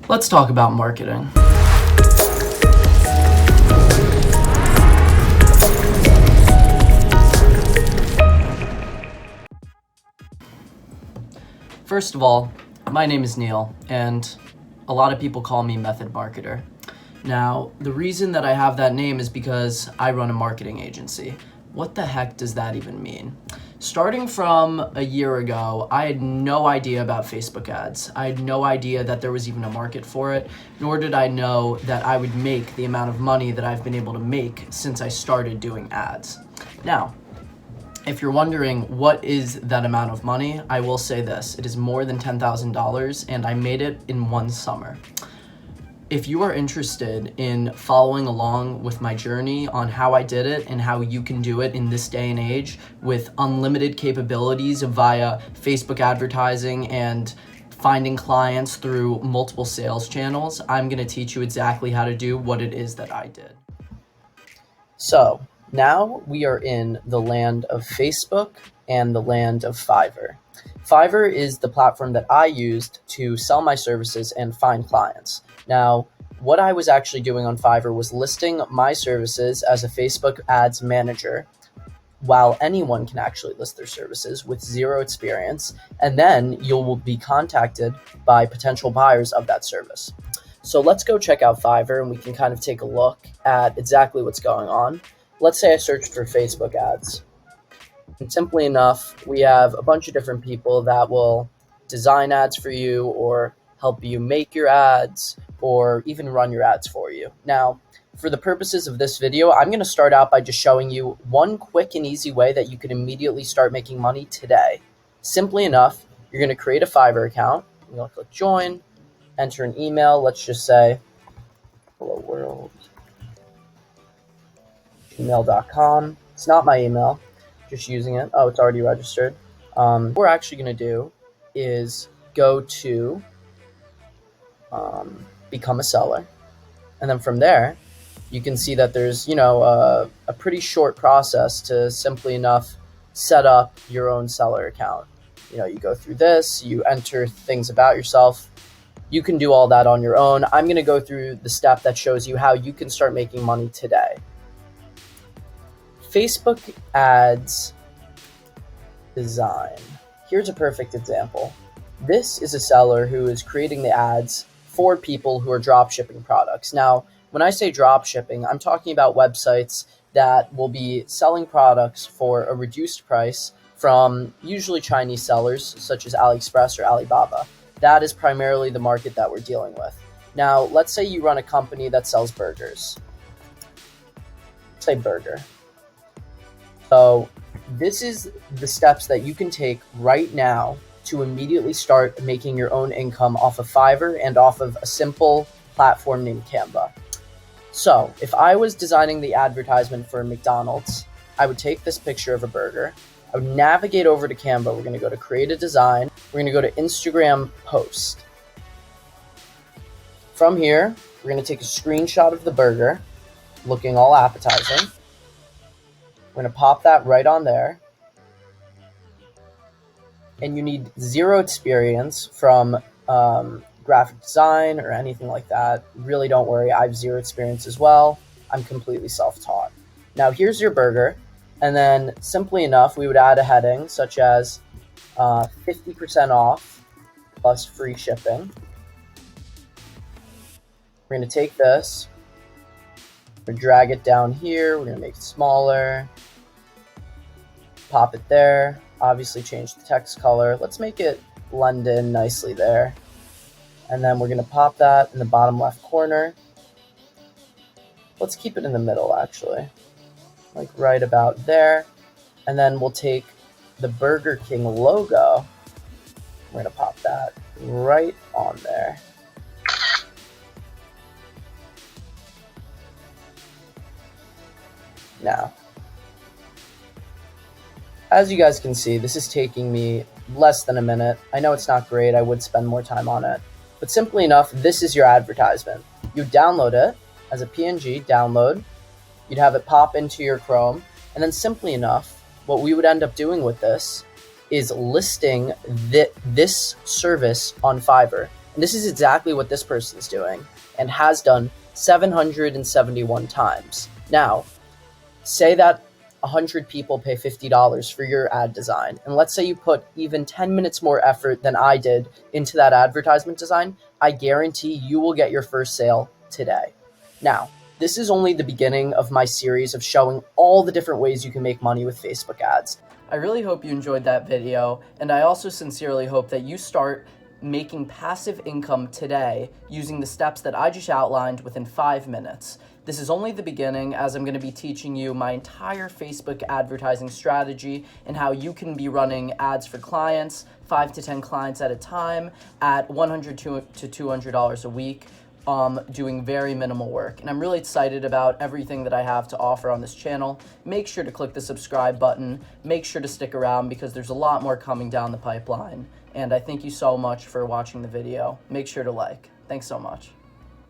Let's talk about marketing. First of all, my name is Neil, and a lot of people call me Method Marketer. Now, the reason that I have that name is because I run a marketing agency. What the heck does that even mean? Starting from a year ago, I had no idea about Facebook ads. I had no idea that there was even a market for it, nor did I know that I would make the amount of money that I've been able to make since I started doing ads. Now, if you're wondering what is that amount of money, I will say this: it is more than $10,000, and I made it in one summer. If you are interested in following along with my journey on how I did it and how you can do it in this day and age with unlimited capabilities via Facebook advertising and finding clients through multiple sales channels, I'm going to teach you exactly how to do what it is that I did. So now we are in the land of Facebook and the land of Fiverr. Fiverr is the platform that I used to sell my services and find clients. Now, what I was actually doing on Fiverr was listing my services as a Facebook ads manager, while anyone can actually list their services with zero experience, and then you'll be contacted by potential buyers of that service. So let's go check out Fiverr and we can kind of take a look at exactly what's going on. Let's say I searched for Facebook ads. And simply enough, we have a bunch of different people that will design ads for you or help you make your ads or even run your ads for you. Now, for the purposes of this video, I'm going to start out by just showing you one quick and easy way that you can immediately start making money today. Simply enough, you're going to create a Fiverr account. You're going to click join, enter an email. Let's just say hello world, gmail.com. It's not my email. Just using it. Oh, it's already registered. What we're actually going to do is go to become a seller. And then from there, you can see that there's, a pretty short process to simply enough set up your own seller account. You go through this, you enter things about yourself. You can do all that on your own. I'm going to go through the step that shows you how you can start making money today. Facebook ads design. Here's a perfect example. This is a seller who is creating the ads for people who are drop shipping products. Now, when I say drop shipping, I'm talking about websites that will be selling products for a reduced price from usually Chinese sellers such as AliExpress or Alibaba. That is primarily the market that we're dealing with. Now, let's say you run a company that sells burgers. Say burger. So this is the steps that you can take right now to immediately start making your own income off of Fiverr and off of a simple platform named Canva. So if I was designing the advertisement for McDonald's, I would take this picture of a burger. I would navigate over to Canva. We're going to go to create a design. We're going to go to Instagram post. From here, we're going to take a screenshot of the burger looking all appetizing. We're going to pop that right on there. And you need zero experience from graphic design or anything like that. Really don't worry. I have zero experience as well. I'm completely self-taught. Now here's your burger. And then simply enough, we would add a heading such as 50% off plus free shipping. We're going to take this. We're going to drag it down here. We're going to make it smaller. Pop it there. Obviously change the text color. Let's make it blend in nicely there. And then we're going to pop that in the bottom left corner. Let's keep it in the middle actually. Like right about there. And then we'll take the Burger King logo. We're going to pop that right on there. Now, as you guys can see, this is taking me less than a minute. I know it's not great. I would spend more time on it. But simply enough, this is your advertisement. You download it as a PNG, download. You'd have it pop into your Chrome. And then simply enough, what we would end up doing with this is listing this service on Fiverr. And this is exactly what this person's doing and has done 771 times. Now, say that 100 people pay $50 for your ad design, and let's say you put even 10 minutes more effort than I did into that advertisement design, I guarantee you will get your first sale today. Now, this is only the beginning of my series of showing all the different ways you can make money with Facebook ads. I really hope you enjoyed that video, and I also sincerely hope that you start making passive income today using the steps that I just outlined within 5 minutes. This is only the beginning, as I'm going to be teaching you my entire Facebook advertising strategy and how you can be running ads for clients, 5 to 10 clients at a time, at $100 to $200 a week, doing very minimal work. And I'm really excited about everything that I have to offer on this channel. Make sure to click the subscribe button. Make sure to stick around because there's a lot more coming down the pipeline. And I thank you so much for watching the video. Make sure to like. Thanks so much.